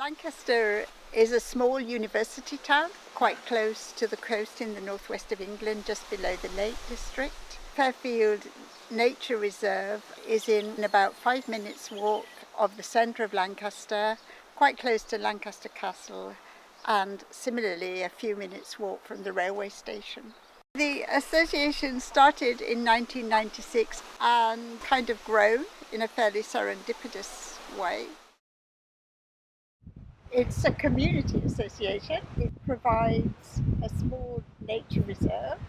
Lancaster is a small university town, quite close to the coast in the northwest of England, just below the Lake District. Fairfield Nature Reserve is in about 5 minutes walk of the centre of Lancaster, quite close to Lancaster Castle, and similarly a few minutes walk from the railway station. The association started in 1996 and kind of grown in a fairly serendipitous way. It's a community association. It provides a small nature reserve,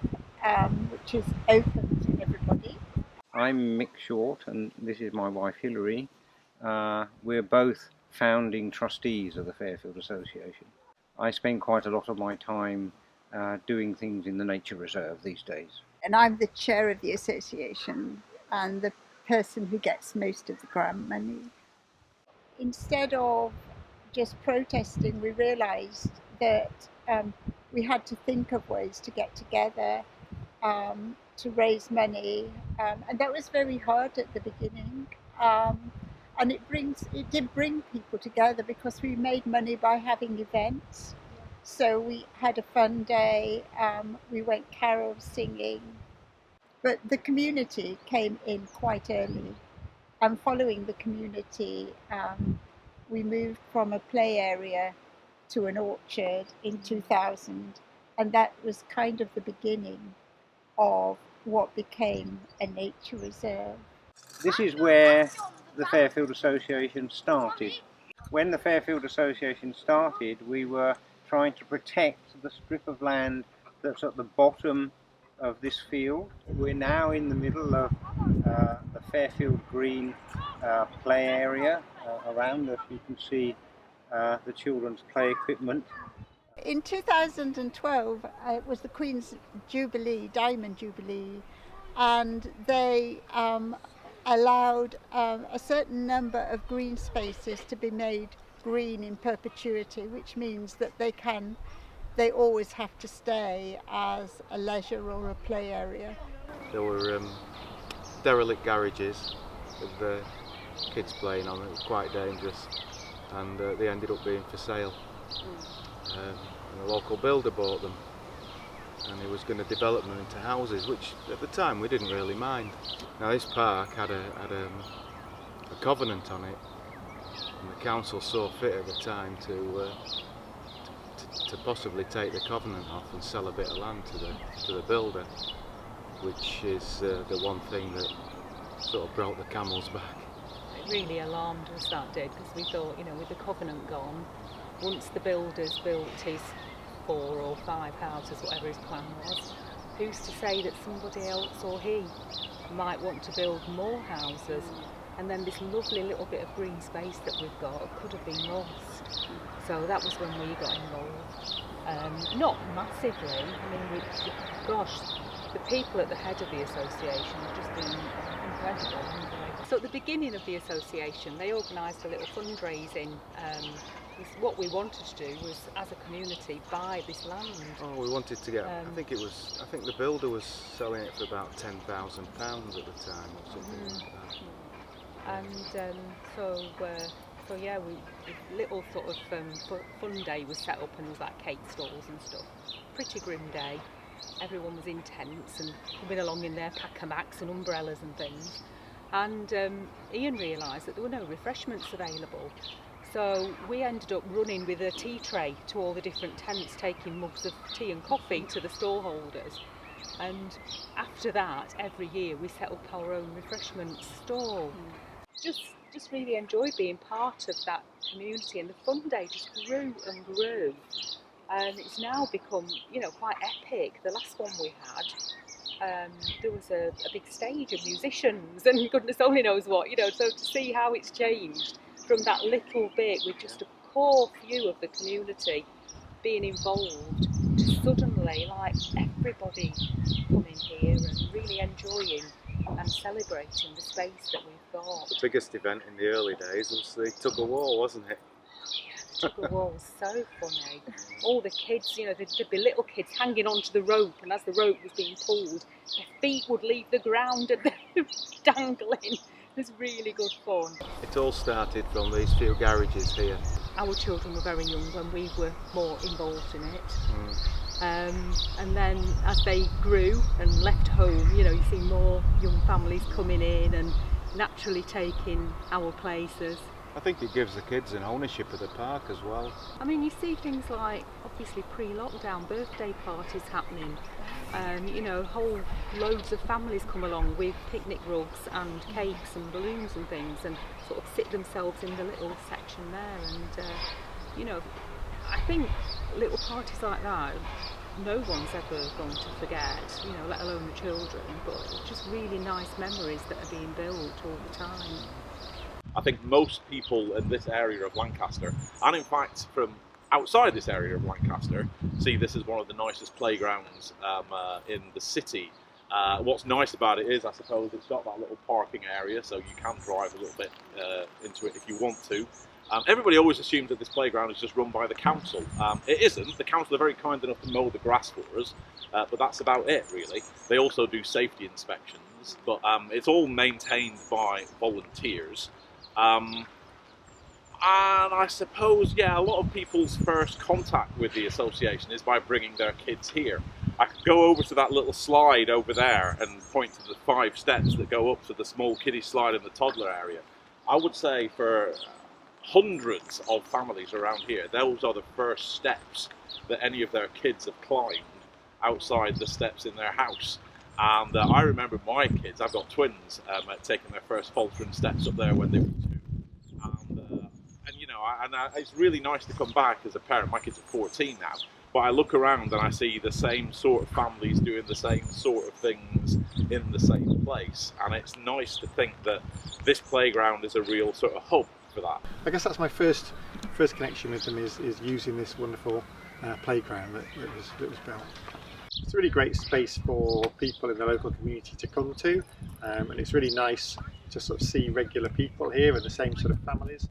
which is open to everybody. I'm Mick Short and this is my wife Hilary. We're both founding trustees of the Fairfield Association. I spend quite a lot of my time doing things in the nature reserve these days. And I'm the chair of the association and the person who gets most of the grant money. Instead of just protesting, we realised that we had to think of ways to get together, to raise money, and that was very hard at the beginning. And it did bring people together because we made money by having events. So we had a fun day, we went carol singing, but the community came in quite early. And following the community, we moved from a play area to an orchard in 2000, and that was kind of the beginning of what became a nature reserve. This is where the Fairfield Association started. When the Fairfield Association started, we were trying to protect the strip of land that's at the bottom of this field. We're now in the middle of the Fairfield Green play area. Around us you can see the children's play equipment. In 2012, it was the Queen's Jubilee, Diamond Jubilee, and they allowed a certain number of green spaces to be made green in perpetuity, which means that they always have to stay as a leisure or a play area. There were derelict garages with the kids playing on. It was quite dangerous, and they ended up being for sale. And a local builder bought them, and he was going to develop them into houses, which at the time we didn't really mind. Now this park had a covenant on it, and the council saw fit at the time to possibly take the covenant off and sell a bit of land to the builder, which is the one thing that sort of broke the camel's back. It really alarmed us that day, because we thought, with the covenant gone, once the builder's built his 4 or 5 houses, whatever his plan was, who's to say that somebody else or he might want to build more houses, and then this lovely little bit of green space that we've got could have been lost. So that was when we got involved. Not massively. The people at the head of the association have just been incredible, haven't they? So at the beginning of the association, they organised a little fundraising. What we wanted to do was, as a community, buy this land. Oh, we wanted to get. I think the builder was selling it for about £10,000 at the time, or something like that. And we little sort of fun day was set up, and there was like cake stalls and stuff. Pretty grim day. Everyone was in tents and coming along in their pack-a-macs and umbrellas and things. And Ian realised that there were no refreshments available. So we ended up running with a tea tray to all the different tents, taking mugs of tea and coffee to the stallholders. And after that, every year we set up our own refreshment stall. Just really enjoyed being part of that community, and the fun day just grew and grew. And it's now become, quite epic. The last one we had, there was a big stage of musicians and goodness only knows what, so to see how it's changed from that little bit with just a core few of the community being involved to suddenly like everybody coming here and really enjoying and celebrating the space that we've got. The biggest event in the early days was the tug of war, wasn't it? Yeah, the tug of war was so funny. All the kids, there'd be little kids hanging onto the rope, and as the rope was being pulled, their feet would leave the ground and they're dangling. It was really good fun. It all started from these few garages here. our children were very young when we were more involved in it. And then as they grew and left home, you know, you see more young families coming in and naturally taking our places. I think it gives the kids an ownership of the park as well. I mean, you see things like, obviously pre-lockdown, birthday parties happening. You know, whole loads of families come along with picnic rugs and cakes and balloons and things, and sort of sit themselves in the little section there. And, you know, I think little parties like that, no one's ever going to forget, you know, let alone the children, but just really nice memories that are being built all the time. I think most people in this area of Lancaster, and in fact from outside this area of Lancaster, see this as one of the nicest playgrounds in the city. What's nice about it is, I suppose, it's got that little parking area, so you can drive a little bit into it if you want to. Everybody always assumes that this playground is just run by the council. It isn't. The council are very kind enough to mow the grass for us, but that's about it, really. They also do safety inspections, but it's all maintained by volunteers. And I suppose, yeah, a lot of people's first contact with the association is by bringing their kids here. I could go over to that little slide over there and point to the 5 steps that go up to the small kiddie slide in the toddler area. I would say for hundreds of families around here, those are the first steps that any of their kids have climbed outside the steps in their house. And I remember my kids, I've got twins, taking their first faltering steps up there when they were 2. And you know, it's really nice to come back as a parent. My kids are 14 now, but I look around and I see the same sort of families doing the same sort of things in the same place. And it's nice to think that this playground is a real sort of hub for that. I guess that's my first connection with them is using this wonderful playground that was built. It's a really great space for people in the local community to come to, and it's really nice to sort of see regular people here and the same sort of families.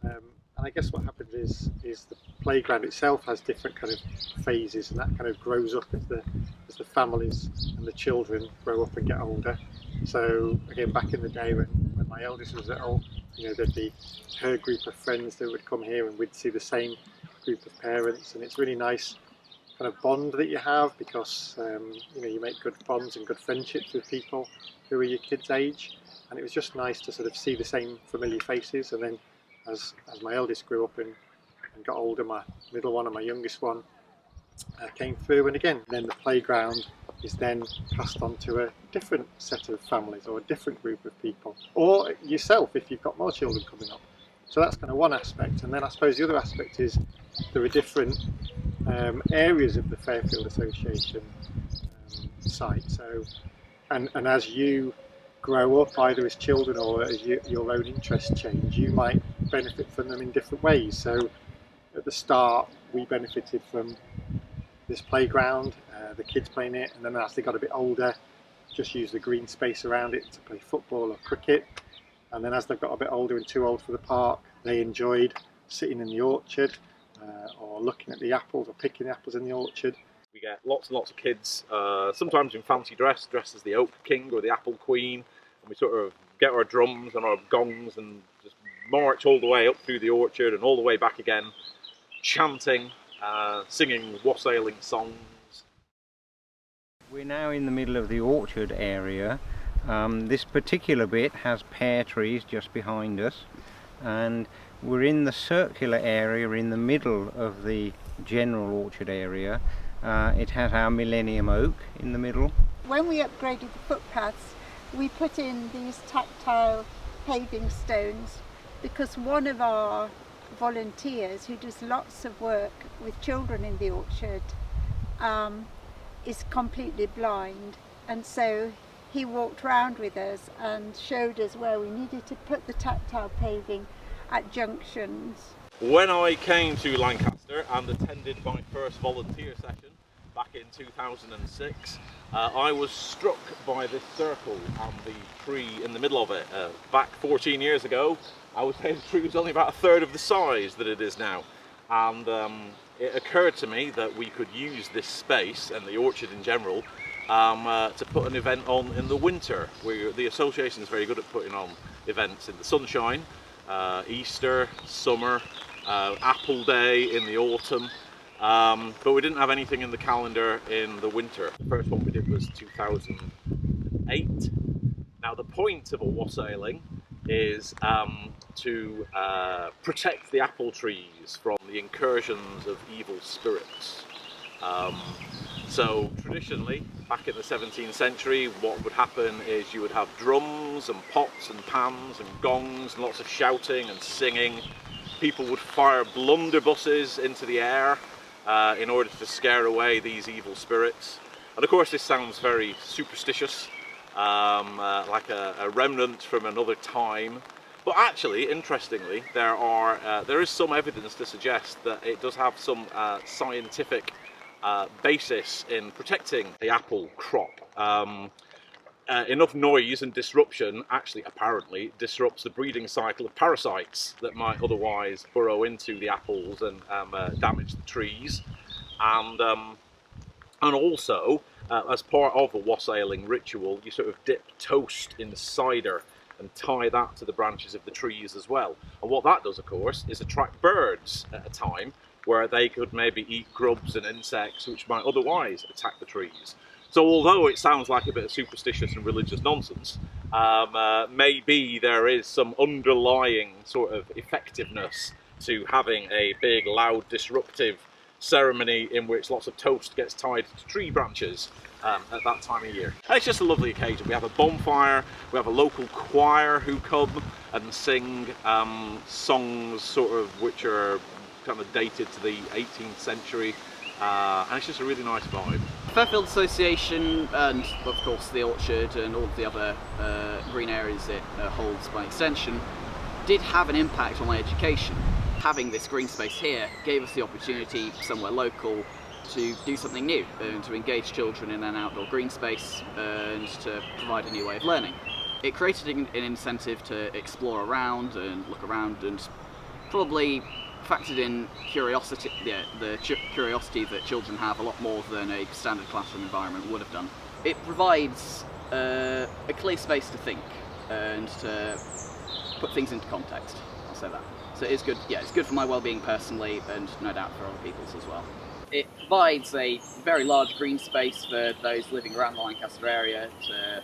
And I guess what happens is the playground itself has different kind of phases, and that kind of grows up as the families and the children grow up and get older. So again, back in the day when my eldest was little, you know, there'd be her group of friends that would come here and we'd see the same group of parents, and it's really nice kind of bond that you have because you know, you make good bonds and good friendships with people who are your kids' age, and it was just nice to sort of see the same familiar faces. And then as my eldest grew up and got older, my middle one and my youngest one came through, and again then the playground is then passed on to a different set of families or a different group of people, or yourself if you've got more children coming up. So that's kind of one aspect. And then I suppose the other aspect is there are different areas of the Fairfield Association site. So, and as you grow up, either as children or as your own interests change, you might benefit from them in different ways. So at the start, we benefited from this playground, the kids playing it, and then as they got a bit older, just use the green space around it to play football or cricket. And then as they've got a bit older and too old for the park, they enjoyed sitting in the orchard or looking at the apples or picking the apples in the orchard. We get lots and lots of kids, sometimes in fancy dressed as the Oak King or the Apple Queen, and we sort of get our drums and our gongs and just march all the way up through the orchard and all the way back again, chanting, singing wassailing songs. We're now in the middle of the orchard area. This particular bit has pear trees just behind us, and we're in the circular area in the middle of the general orchard area. It has our Millennium Oak in the middle. When we upgraded the footpaths, we put in these tactile paving stones because one of our volunteers who does lots of work with children in the orchard is completely blind, and so he walked round with us and showed us where we needed to put the tactile paving at junctions. When I came to Lancaster and attended my first volunteer session back in 2006, I was struck by this circle and the tree in the middle of it. Back 14 years ago, I would say the tree was only about a third of the size that it is now. And it occurred to me that we could use this space and the orchard in general to put an event on in the winter. The association is very good at putting on events in the sunshine, Easter, summer, Apple Day in the autumn, but we didn't have anything in the calendar in the winter. The first one we did was 2008. Now the point of a wassailing is to protect the apple trees from the incursions of evil spirits. So traditionally, back in the 17th century, what would happen is you would have drums and pots and pans and gongs and lots of shouting and singing. People would fire blunderbusses into the air in order to scare away these evil spirits. And of course this sounds very superstitious, like a remnant from another time. But actually, interestingly, there is some evidence to suggest that it does have some scientific basis in protecting the apple crop. Enough noise and disruption actually apparently disrupts the breeding cycle of parasites that might otherwise burrow into the apples and damage the trees. And also, as part of a wassailing ritual, you sort of dip toast in cider and tie that to the branches of the trees as well. And what that does, of course, is attract birds at a time where they could maybe eat grubs and insects which might otherwise attack the trees. So although it sounds like a bit of superstitious and religious nonsense, maybe there is some underlying sort of effectiveness to having a big, loud, disruptive ceremony in which lots of toast gets tied to tree branches at that time of year. And it's just a lovely occasion. We have a bonfire, we have a local choir who come and sing songs sort of which are kind of dated to the 18th century, and it's just a really nice vibe. Fairfield Association and of course the orchard and all of the other green areas it holds by extension did have an impact on my education. Having this green space here gave us the opportunity somewhere local to do something new and to engage children in an outdoor green space and to provide a new way of learning. It created an incentive to explore around and look around, and probably factored in curiosity, the curiosity that children have a lot more than a standard classroom environment would have done. It provides a clear space to think and to put things into context, I'll say that. So it's good, yeah, it's good for my well-being personally and no doubt for other people's as well. It provides a very large green space for those living around the Lancaster area to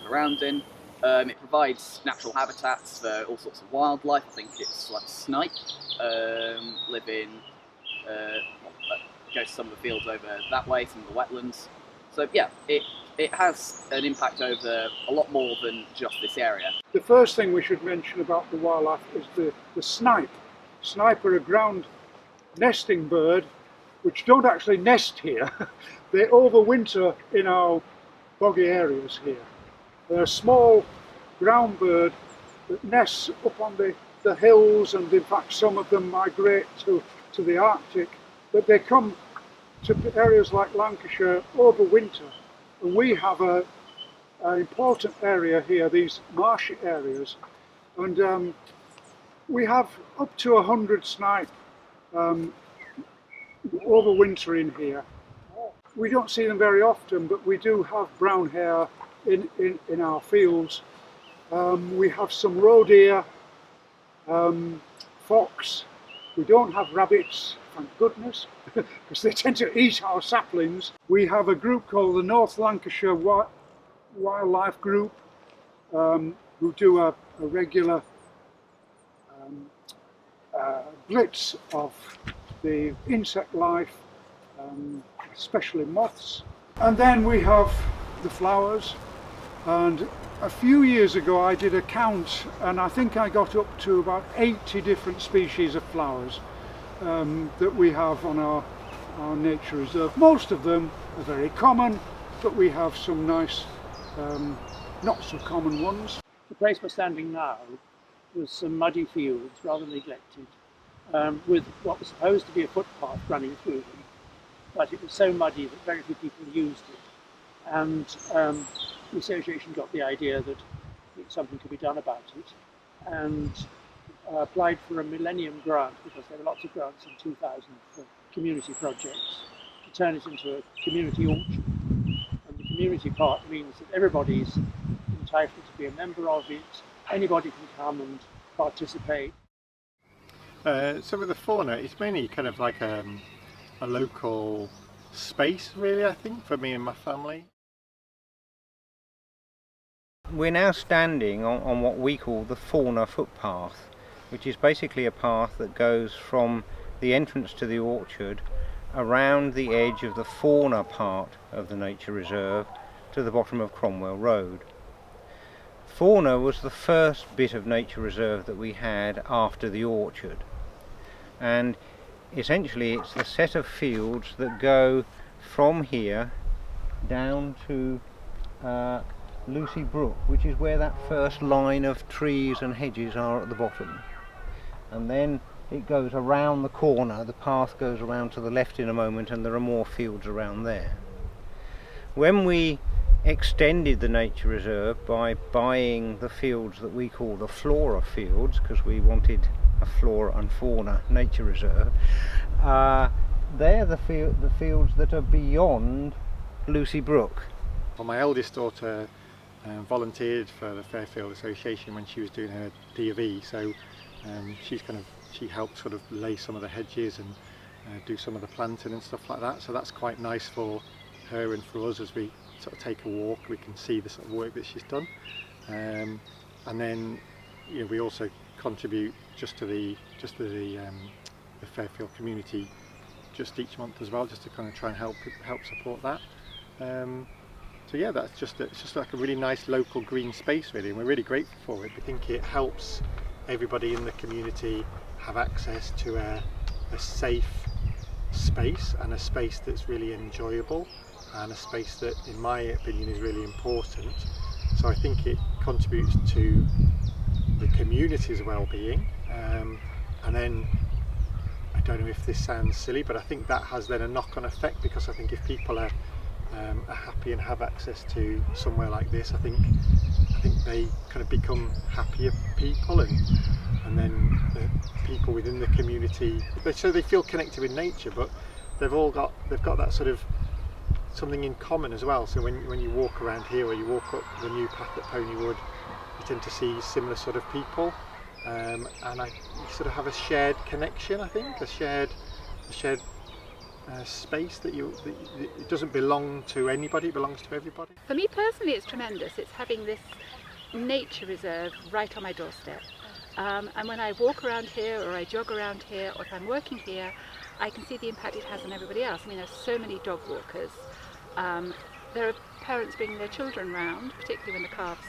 look around in. It provides natural habitats for all sorts of wildlife. I think it's like snipe live in, go to some of the fields over that way, some of the wetlands. So yeah, it has an impact over a lot more than just this area. The first thing we should mention about the wildlife is the snipe. Snipe are a ground nesting bird which don't actually nest here. They overwinter in our boggy areas here. They're a small ground bird that nests up on the hills, and in fact some of them migrate to the Arctic, but they come to areas like Lancashire over winter. And we have an important area here, these marshy areas, and we have up to 100 snipe overwintering here. We don't see them very often, but we do have brown hare in our fields. We have some roe deer, fox. We don't have rabbits, thank goodness, because they tend to eat our saplings. We have a group called the North Lancashire Wildlife Group, who do a regular blitz of the insect life, especially moths. And then we have the flowers, and a few years ago I did a count, and I think I got up to about 80 different species of flowers that we have on our nature reserve. Most of them are very common, but we have some nice not so common ones. The place we're standing now was some muddy fields, rather neglected, with what was supposed to be a footpath running through them, but it was so muddy that very few people used it. And the association got the idea that something could be done about it, and applied for a Millennium Grant, because there were lots of grants in 2000 for community projects, to turn it into a community orchard. And the community part means that everybody's entitled to be a member of it, anybody can come and participate. So with the fauna, it's mainly kind of like a local space, really, I think, for me and my family. We're now standing on what we call the fauna footpath, which is basically a path that goes from the entrance to the orchard around the edge of the fauna part of the nature reserve to the bottom of Cromwell Road. Fauna was the first bit of nature reserve that we had after the orchard, and essentially it's the set of fields that go from here down to Lucy Brook, which is where that first line of trees and hedges are at the bottom. And then it goes around the corner, the path goes around to the left in a moment, and there are more fields around there. When we extended the nature reserve by buying the fields that we call the flora fields, because we wanted a flora and fauna nature reserve, they're the fields that are beyond Lucy Brook. Well, my eldest daughter volunteered for the Fairfield Association when she was doing her D.V, so she helped sort of lay some of the hedges and do some of the planting and stuff like that, so that's quite nice for her and for us. As we sort of take a walk, we can see the sort of work that she's done, and then we also contribute just to the Fairfield community just each month as well, just to kind of try and help support that. So yeah, it's just like a really nice local green space, really, and we're really grateful for it. We think it helps everybody in the community have access to a safe space, and a space that's really enjoyable, and a space that, in my opinion, is really important. So I think it contributes to the community's well-being, and then I don't know if this sounds silly, but I think that has then a knock-on effect, because I think if people are happy and have access to somewhere like this, I think they kind of become happier people, and then the people within the community, so they feel connected with nature, but they've got that sort of something in common as well. So when you walk around here, or you walk up the new path at Ponywood, you tend to see similar sort of people, and you sort of have a shared connection, I think, a shared space that it doesn't belong to anybody, it belongs to everybody. For me personally, it's tremendous. It's having this nature reserve right on my doorstep, and when I walk around here, or I jog around here, or if I'm working here, I can see the impact it has on everybody else. I mean, there's so many dog walkers. There are parents bringing their children round, particularly when the calves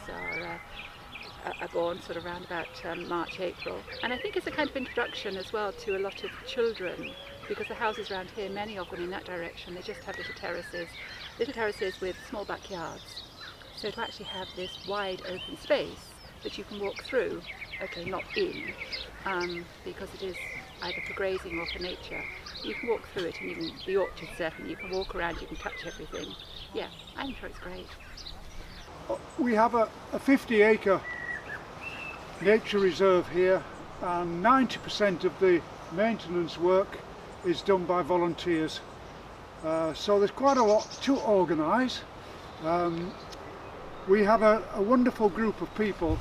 are born, sort of around about March, April. And I think it's a kind of introduction as well to a lot of children, because the houses around here, many of them in that direction, they just have little terraces with small backyards. So to actually have this wide open space that you can walk through, okay, not in, because it is either for grazing or for nature, you can walk through it, and even the orchard certainly, you can walk around, you can touch everything. Yeah, I'm sure it's great. We have a 50-acre nature reserve here, and 90% of the maintenance work is done by volunteers. So there's quite a lot to organise. We have a wonderful group of people.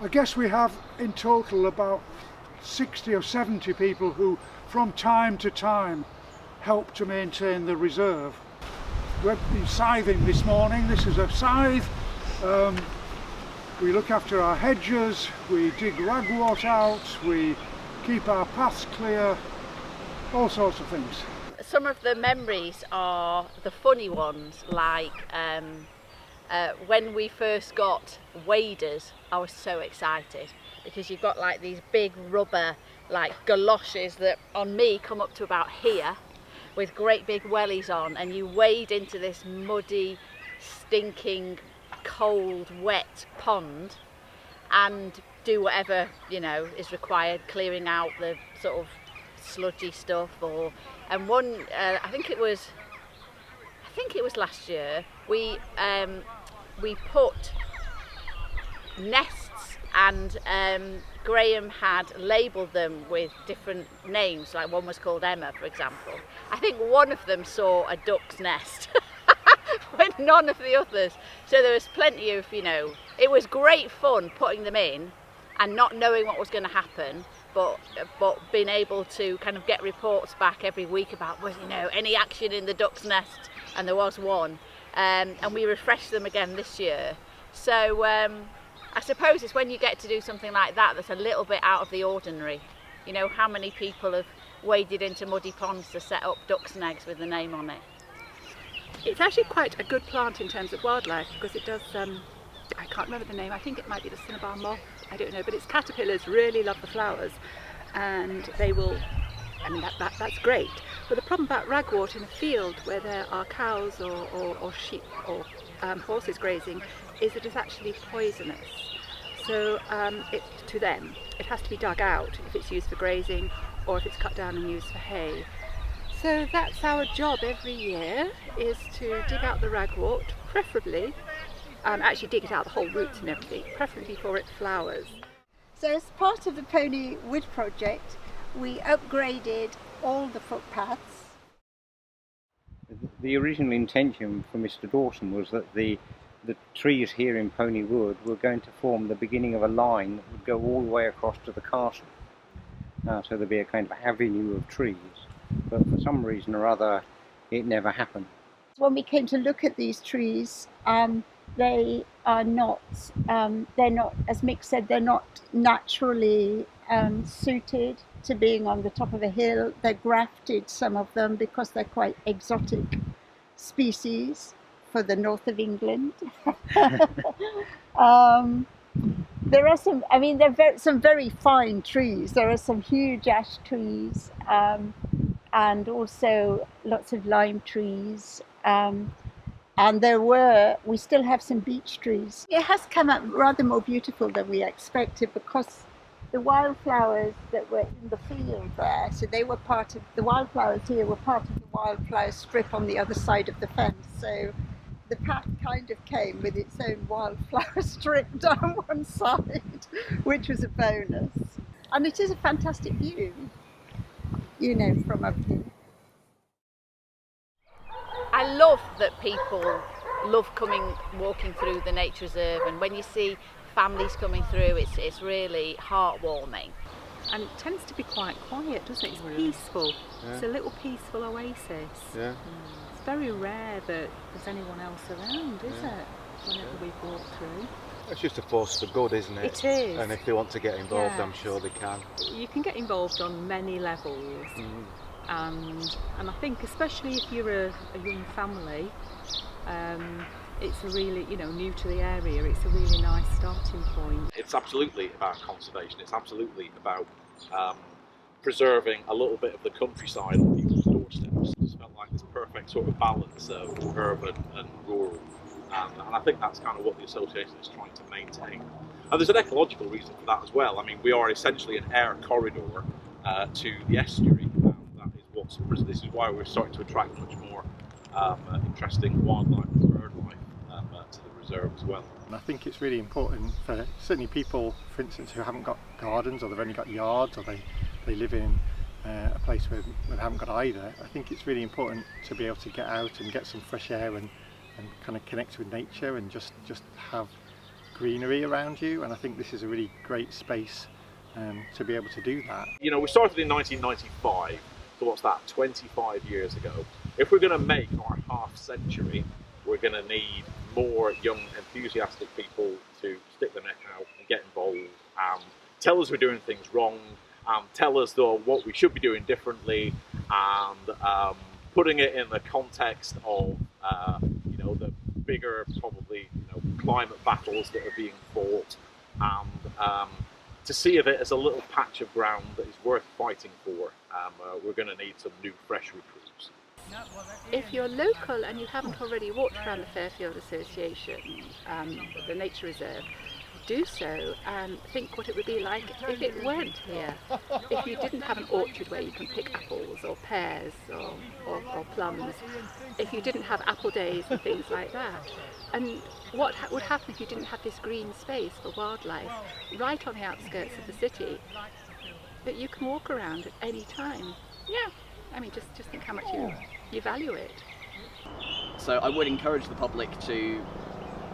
I guess we have in total about 60 or 70 people who from time to time help to maintain the reserve. We've been scything this morning. This is a scythe. We look after our hedges, we dig ragwort out, we keep our paths clear, all sorts of things. Some of the memories are the funny ones, like when we first got waders, I was so excited, because you've got like these big rubber like galoshes that on me come up to about here, with great big wellies on, and you wade into this muddy, stinking, cold, wet pond and do whatever, you know, is required, clearing out the sort of sludgy stuff. And one, I think it was last year, we put nests, and Graham had labelled them with different names, like one was called Emma, for example. I think one of them saw a duck's nest, but none of the others. So there was plenty of, you know, it was great fun putting them in, and not knowing what was going to happen, but being able to kind of get reports back every week about, well, you know, any action in the duck's nest, and there was one, and we refreshed them again this year. So I suppose it's when you get to do something like that that's a little bit out of the ordinary. You know, how many people have waded into muddy ponds to set up ducks' eggs with the name on it? It's actually quite a good plant in terms of wildlife because it does, I can't remember the name, I think it might be the cinnabar moth, I don't know, but its caterpillars really love the flowers and they will, I mean that's great. But the problem about ragwort in a field where there are cows or sheep or horses grazing is that it's actually poisonous. So to them, it has to be dug out if it's used for grazing or if it's cut down and used for hay. So that's our job every year, is to dig out the ragwort, preferably, actually dig it out, the whole roots and everything, preferably before it flowers. So as part of the Pony Wood project, we upgraded all the footpaths. The original intention for Mr. Dawson was that the trees here in Pony Wood were going to form the beginning of a line that would go all the way across to the castle. So there'd be a kind of avenue of trees, but for some reason or other it never happened. When we came to look at these trees, they are not, they're not, as Mick said, they're not naturally suited to being on the top of a hill. They're grafted, some of them, because they're quite exotic species for the north of England. There are some, I mean, there are some very fine trees. There are some huge ash trees and also lots of lime trees. And we still have some beech trees. It has come up rather more beautiful than we expected because the wildflowers that were in the field there, so they were part of, the wildflowers here were part of the wildflower strip on the other side of the fence. So the path kind of came with its own wildflower strip down one side, which was a bonus. And it is a fantastic view, you know, from up here. I love that people love walking through the nature reserve, and when you see families coming through, it's really heartwarming. And it tends to be quite quiet, doesn't it? It's peaceful. Yeah. It's a little peaceful oasis. Yeah. It's very rare that there's anyone else around, is it? Whenever we walk through. It's just a force for good, isn't it? It is. And if they want to get involved, I'm sure they can. You can get involved on many levels. And I think especially if you're a young family, it's a really, you know, new to the area, it's a really nice starting point. It's absolutely about conservation, it's absolutely about preserving a little bit of the countryside on people's doorsteps. It's felt like this perfect sort of balance of urban and rural, and I think that's kind of what the association is trying to maintain. And there's an ecological reason for that as well. I mean, we are essentially an air corridor to the estuary. This is why we're starting to attract much more interesting wildlife and bird life to the reserve as well. And I think it's really important for certainly people, for instance, who haven't got gardens or they've only got yards or they live in a place where they haven't got either. I think it's really important to be able to get out and get some fresh air and kind of connect with nature and just have greenery around you, and I think this is a really great space to be able to do that. You know, we started in 1995. So what's that, 25 years ago? If we're going to make our half century, we're going to need more young, enthusiastic people to stick their neck out and get involved, tell us we're doing things wrong, tell us though what we should be doing differently, and putting it in the context of you know, the bigger, probably, you know, climate battles that are being fought, and to see of it as a little patch of ground that is worth fighting for. We're going to need some new, fresh recruits. If you're local and you haven't already walked around the Fairfield Association, the nature reserve, do so and think what it would be like if it weren't here. If you didn't have an orchard where you can pick apples or pears or plums, if you didn't have apple days and things like that. And what would happen if you didn't have this green space for wildlife right on the outskirts of the city that you can walk around at any time? Yeah, I mean, just think how much you value it. So I would encourage the public to,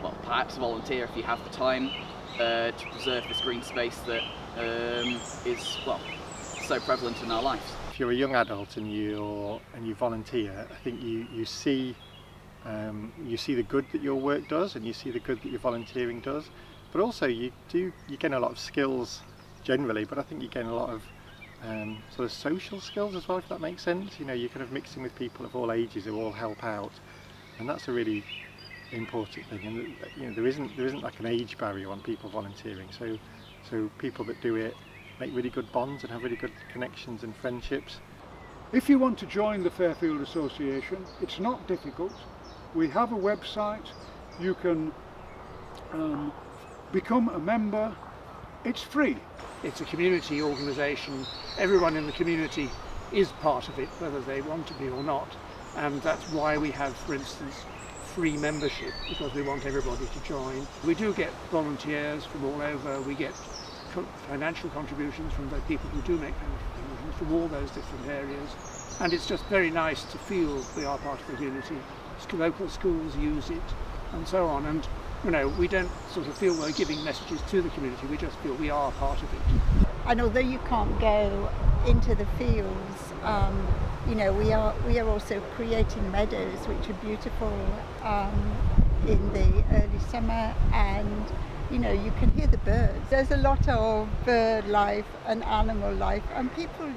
well, perhaps volunteer if you have the time. to preserve this green space that is, well, so prevalent in our lives. If you're a young adult and you volunteer, I think you see the good that your work does, and you see the good that your volunteering does, but also you gain a lot of skills generally, but I think you gain a lot of sort of social skills as well, if that makes sense. You know, you're kind of mixing with people of all ages who all help out, and that's a really important thing. And you know, there isn't like an age barrier on people volunteering, so people that do it make really good bonds and have really good connections and friendships. If you want to join the Fairfield Association, it's not difficult. We have a website. You can become a member. It's free. It's a community organisation. Everyone in the community is part of it, whether they want to be or not. And that's why we have, for instance, free membership, because we want everybody to join. We do get volunteers from all over. We get financial contributions from the people who do make contributions from all those different areas. And it's just very nice to feel we are part of the community. Local schools use it, and so on. And you know, we don't sort of feel we're giving messages to the community, we just feel we are part of it. And although you can't go into the fields, you know, we are also creating meadows which are beautiful in the early summer, and you know, you can hear the birds. There's a lot of bird life and animal life, and people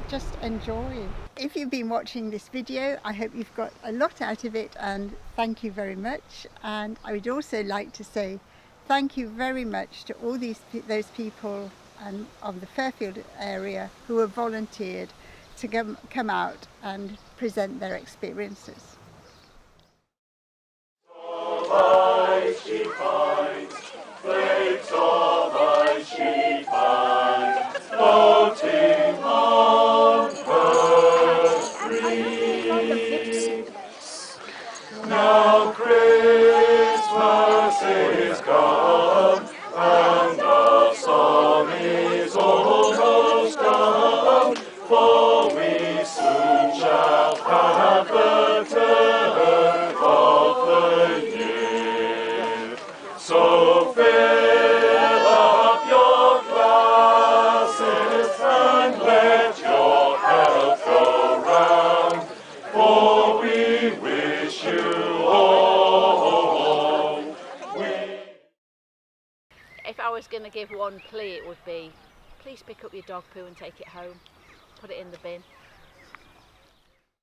just enjoy. If you've been watching this video, I hope you've got a lot out of it, and thank you very much. And I would also like to say thank you very much to all those people of the Fairfield area who have volunteered to come out and present their experiences. Now Christmas is come, and the song is almost done, for we soon shall have the turn of the year. So fill up your glasses and let your health go round, for we wish you all. If I was going to give one plea, it would be, please pick up your dog poo and take it home. Put it in the bin.